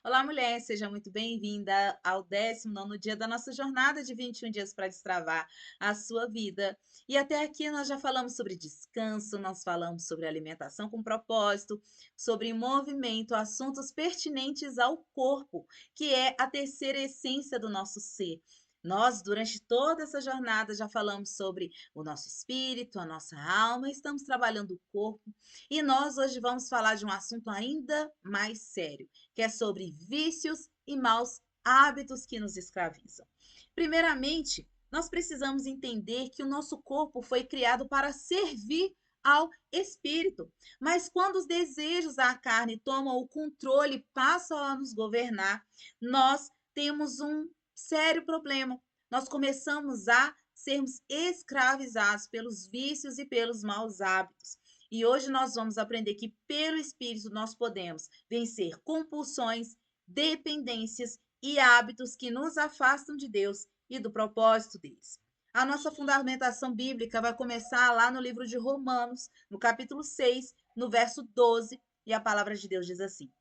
Olá, mulher, seja muito bem-vinda ao 19º dia da nossa jornada de 21 dias para destravar a sua vida. E até aqui nós já falamos sobre descanso, nós falamos sobre alimentação com propósito, sobre movimento, assuntos pertinentes ao corpo, que é a terceira essência do nosso ser. Nós, durante toda essa jornada, já falamos sobre o nosso espírito, a nossa alma, estamos trabalhando o corpo e nós hoje vamos falar de um assunto ainda mais sério, que é sobre vícios e maus hábitos que nos escravizam. Primeiramente, nós precisamos entender que o nosso corpo foi criado para servir ao espírito. Mas quando os desejos da carne tomam o controle e passam a nos governar, nós temos um sério problema. Nós começamos a sermos escravizados pelos vícios e pelos maus hábitos. E hoje nós vamos aprender que pelo Espírito nós podemos vencer compulsões, dependências e hábitos que nos afastam de Deus e do propósito deles. A nossa fundamentação bíblica vai começar lá no livro de Romanos, no capítulo 6, no verso 12, e a palavra de Deus diz assim: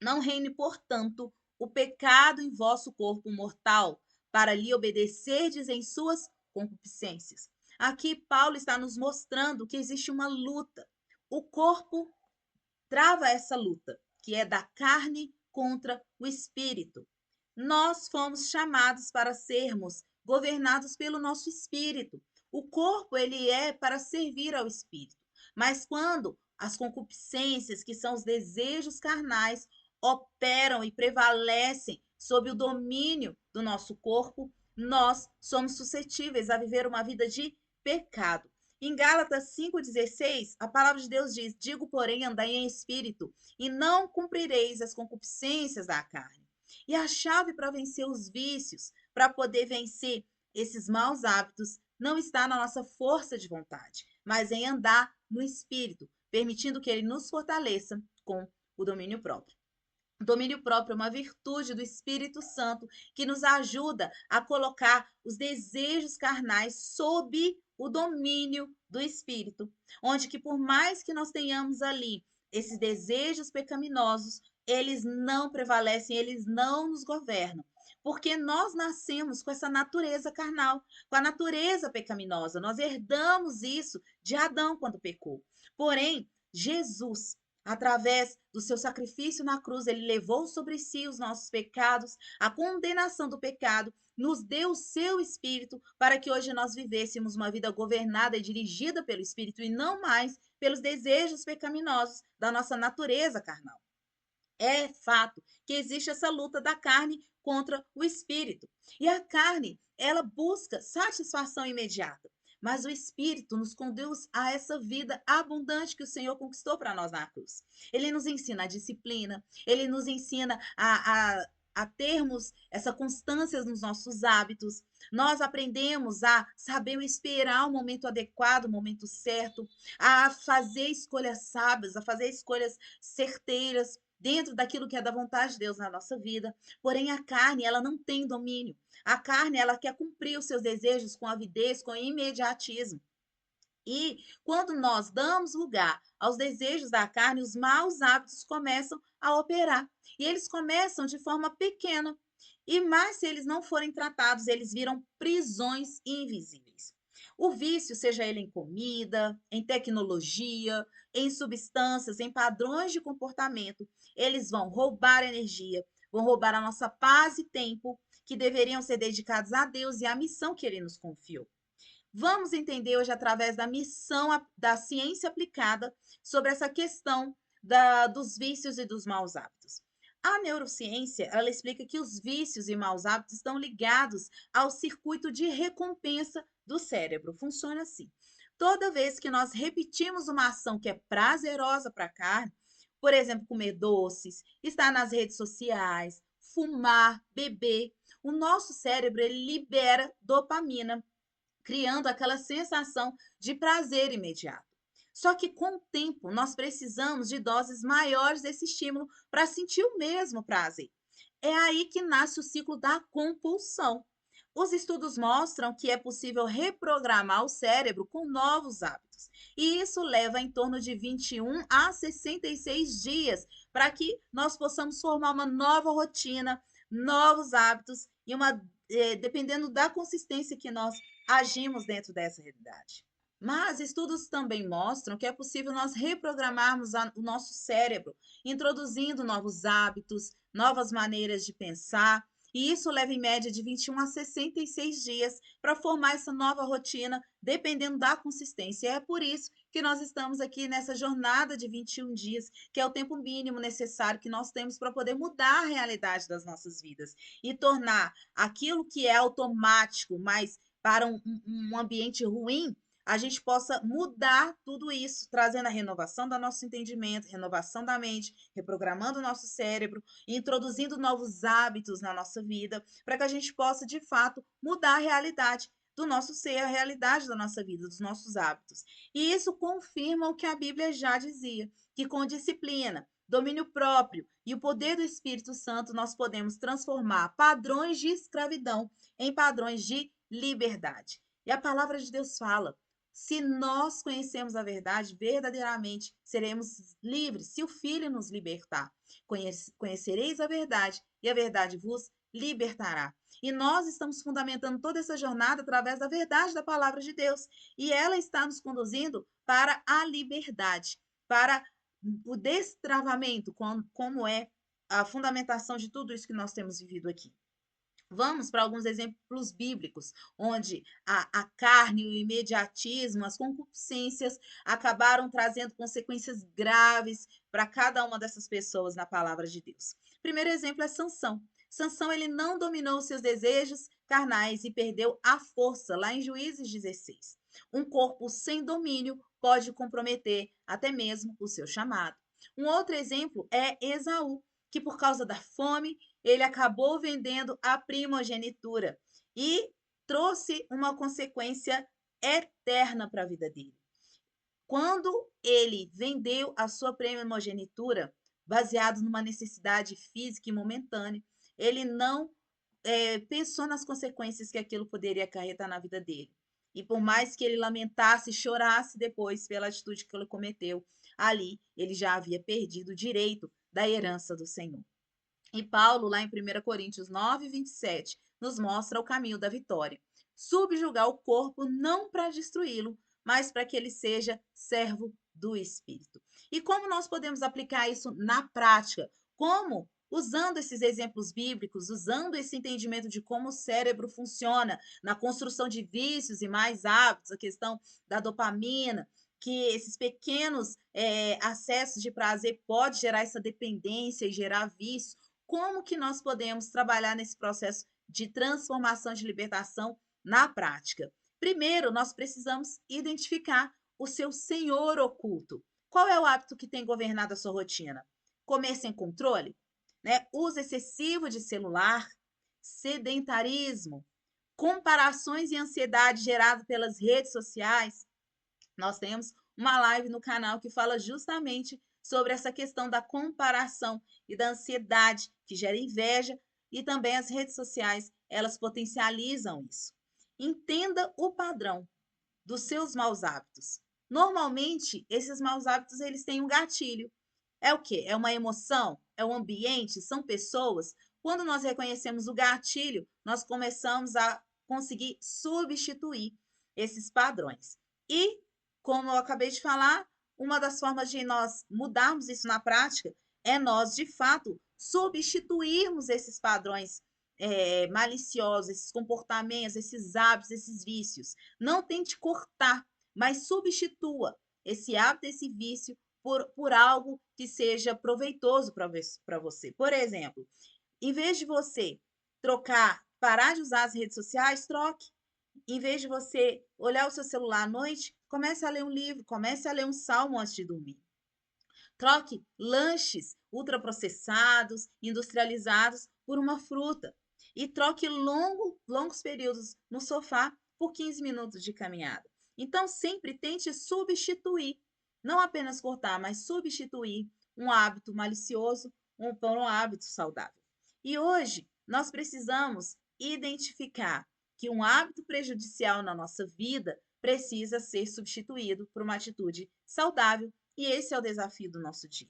Não reine, portanto, o pecado em vosso corpo mortal, para lhe obedecerdes em suas concupiscências. Aqui Paulo está nos mostrando que existe uma luta. O corpo trava essa luta, que é da carne contra o espírito. Nós fomos chamados para sermos governados pelo nosso espírito. O corpo, ele é para servir ao espírito. Mas quando as concupiscências, que são os desejos carnais, operam e prevalecem sob o domínio do nosso corpo, nós somos suscetíveis a viver uma vida de pecado. Em Gálatas 5,16, a palavra de Deus diz: Digo, porém, andai em espírito, e não cumprireis as concupiscências da carne. E a chave para vencer os vícios, para poder vencer esses maus hábitos, não está na nossa força de vontade, mas em andar no espírito, permitindo que ele nos fortaleça com o domínio próprio. O domínio próprio é uma virtude do Espírito Santo que nos ajuda a colocar os desejos carnais sob o domínio do Espírito, onde que por mais que nós tenhamos ali esses desejos pecaminosos, eles não prevalecem, eles não nos governam, porque nós nascemos com essa natureza carnal, com a natureza pecaminosa. Nós herdamos isso de Adão quando pecou. Porém, Jesus, através do seu sacrifício na cruz, ele levou sobre si os nossos pecados, a condenação do pecado, nos deu o seu Espírito para que hoje nós vivêssemos uma vida governada e dirigida pelo Espírito e não mais pelos desejos pecaminosos da nossa natureza carnal. É fato que existe essa luta da carne contra o espírito. E a carne, ela busca satisfação imediata. Mas o Espírito nos conduz a essa vida abundante que o Senhor conquistou para nós na cruz. Ele nos ensina a disciplina, ele nos ensina a termos essa constância nos nossos hábitos. Nós aprendemos a saber esperar o momento adequado, o momento certo, a fazer escolhas sábias, a fazer escolhas certeiras dentro daquilo que é da vontade de Deus na nossa vida. Porém, a carne, ela não tem domínio. A carne, ela quer cumprir os seus desejos com avidez, com imediatismo. E quando nós damos lugar aos desejos da carne, os maus hábitos começam a operar. E eles começam de forma pequena. E mais se eles não forem tratados, eles viram prisões invisíveis. O vício, seja ele em comida, em tecnologia, em substâncias, em padrões de comportamento, eles vão roubar energia, vão roubar a nossa paz e tempo, que deveriam ser dedicados a Deus e à missão que ele nos confiou. Vamos entender hoje, através da missão da ciência aplicada, sobre essa questão dos vícios e dos maus hábitos. A neurociência, ela explica que os vícios e maus hábitos estão ligados ao circuito de recompensa do cérebro. Funciona assim. Toda vez que nós repetimos uma ação que é prazerosa para a carne, por exemplo, comer doces, estar nas redes sociais, fumar, beber, o nosso cérebro ele libera dopamina, criando aquela sensação de prazer imediato. Só que com o tempo nós precisamos de doses maiores desse estímulo para sentir o mesmo prazer. É aí que nasce o ciclo da compulsão. Os estudos mostram que é possível reprogramar o cérebro com novos hábitos. E isso leva em torno de 21 a 66 dias para que nós possamos formar uma nova rotina, novos hábitos e dependendo da consistência que nós agimos dentro dessa realidade. Mas estudos também mostram que é possível nós reprogramarmos o nosso cérebro, introduzindo novos hábitos, novas maneiras de pensar, e isso leva em média de 21 a 66 dias para formar essa nova rotina, dependendo da consistência. E é por isso que nós estamos aqui nessa jornada de 21 dias, que é o tempo mínimo necessário que nós temos para poder mudar a realidade das nossas vidas e tornar aquilo que é automático, mas para um ambiente ruim, a gente possa mudar tudo isso, trazendo a renovação do nosso entendimento, renovação da mente, reprogramando o nosso cérebro, introduzindo novos hábitos na nossa vida, para que a gente possa, de fato, mudar a realidade do nosso ser, a realidade da nossa vida, dos nossos hábitos. E isso confirma o que a Bíblia já dizia, que com disciplina, domínio próprio e o poder do Espírito Santo, nós podemos transformar padrões de escravidão em padrões de liberdade. E a palavra de Deus fala: se nós conhecemos a verdade, verdadeiramente seremos livres, se o Filho nos libertar. Conhecereis a verdade, e a verdade vos libertará. E nós estamos fundamentando toda essa jornada através da verdade da palavra de Deus. E ela está nos conduzindo para a liberdade, para o destravamento, como é a fundamentação de tudo isso que nós temos vivido aqui. Vamos para alguns exemplos bíblicos, onde a carne, o imediatismo, as concupiscências acabaram trazendo consequências graves para cada uma dessas pessoas na palavra de Deus. Primeiro exemplo é Sansão. Sansão, ele não dominou os seus desejos carnais e perdeu a força, lá em Juízes 16. Um corpo sem domínio pode comprometer até mesmo o seu chamado. Um outro exemplo é Esaú, que por causa da fome ele acabou vendendo a primogenitura e trouxe uma consequência eterna para a vida dele. Quando ele vendeu a sua primogenitura, baseado numa necessidade física e momentânea, ele não pensou nas consequências que aquilo poderia acarretar na vida dele. E por mais que ele lamentasse e chorasse depois pela atitude que ele cometeu, ali ele já havia perdido o direito da herança do Senhor. E Paulo, lá em 1 Coríntios 9, 27, nos mostra o caminho da vitória. Subjugar o corpo não para destruí-lo, mas para que ele seja servo do Espírito. E como nós podemos aplicar isso na prática? Como? Usando esses exemplos bíblicos, usando esse entendimento de como o cérebro funciona na construção de vícios e mais hábitos, a questão da dopamina, que esses pequenos acessos de prazer pode gerar essa dependência e gerar vício. Como que nós podemos trabalhar nesse processo de transformação, de libertação na prática? Primeiro, nós precisamos identificar o seu senhor oculto. Qual é o hábito que tem governado a sua rotina? Comer sem controle? Né? Uso excessivo de celular? Sedentarismo? Comparações e ansiedade gerada pelas redes sociais? Nós temos uma live no canal que fala justamente sobre essa questão da comparação e da ansiedade que gera inveja, e também as redes sociais, elas potencializam isso. Entenda o padrão dos seus maus hábitos. Normalmente, esses maus hábitos, eles têm um gatilho. É o quê? É uma emoção? É um ambiente? São pessoas? Quando nós reconhecemos o gatilho, nós começamos a conseguir substituir esses padrões. E, como eu acabei de falar, uma das formas de nós mudarmos isso na prática é nós, de fato, substituirmos esses padrões maliciosos, esses comportamentos, esses hábitos, esses vícios. Não tente cortar, mas substitua esse hábito, esse vício, por algo que seja proveitoso para você. Por exemplo, em vez de você parar de usar as redes sociais, troque. Em vez de você olhar o seu celular à noite, comece a ler um livro, comece a ler um salmo antes de dormir. Troque lanches ultraprocessados, industrializados, por uma fruta. E troque longos períodos no sofá por 15 minutos de caminhada. Então, sempre tente substituir, não apenas cortar, mas substituir um hábito malicioso por um hábito saudável. E hoje, nós precisamos identificar que um hábito prejudicial na nossa vida precisa ser substituído por uma atitude saudável, e esse é o desafio do nosso dia.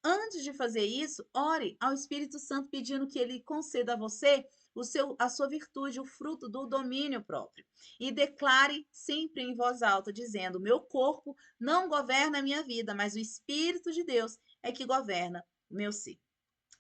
antes de fazer isso, ore ao Espírito Santo pedindo que ele conceda a você a sua virtude, o fruto do domínio próprio. E declare sempre em voz alta, dizendo: meu corpo não governa a minha vida, mas o Espírito de Deus é que governa o meu ser.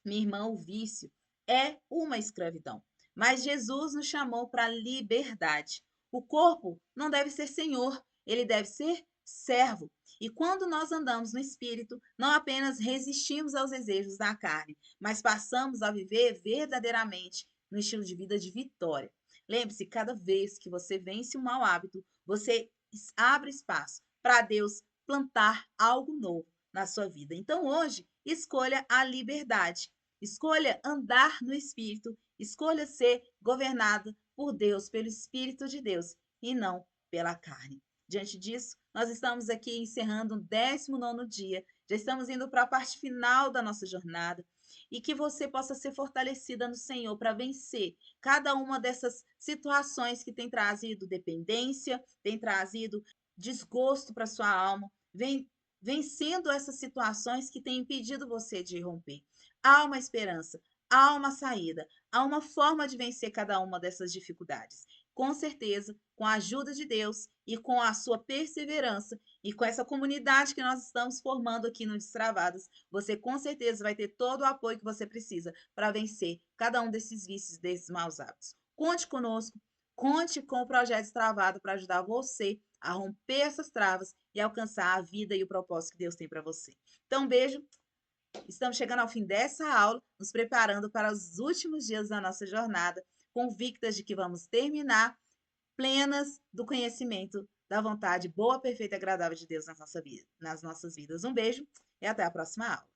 Minha irmã, o vício é uma escravidão, mas Jesus nos chamou para a liberdade. O corpo não deve ser senhor, ele deve ser servo. E quando nós andamos no espírito, não apenas resistimos aos desejos da carne, mas passamos a viver verdadeiramente no estilo de vida de vitória. Lembre-se, cada vez que você vence um mau hábito, você abre espaço para Deus plantar algo novo na sua vida. Então, hoje, escolha a liberdade. Escolha andar no Espírito, escolha ser governado por Deus, pelo Espírito de Deus, e não pela carne. Diante disso, nós estamos aqui encerrando o 19º dia, já estamos indo para a parte final da nossa jornada, e que você possa ser fortalecida no Senhor para vencer cada uma dessas situações que tem trazido dependência, tem trazido desgosto para sua alma, vencendo essas situações que têm impedido você de romper. Há uma esperança, há uma saída, há uma forma de vencer cada uma dessas dificuldades. Com certeza, com a ajuda de Deus e com a sua perseverança e com essa comunidade que nós estamos formando aqui no Destravadas, você com certeza vai ter todo o apoio que você precisa para vencer cada um desses vícios, desses maus hábitos. Conte conosco, conte com o Projeto Destravado para ajudar você a romper essas travas e alcançar a vida e o propósito que Deus tem para você. Então, um beijo. Estamos chegando ao fim dessa aula, nos preparando para os últimos dias da nossa jornada, convictas de que vamos terminar plenas do conhecimento da vontade boa, perfeita e agradável de Deus nas nossas vidas. Um beijo e até a próxima aula.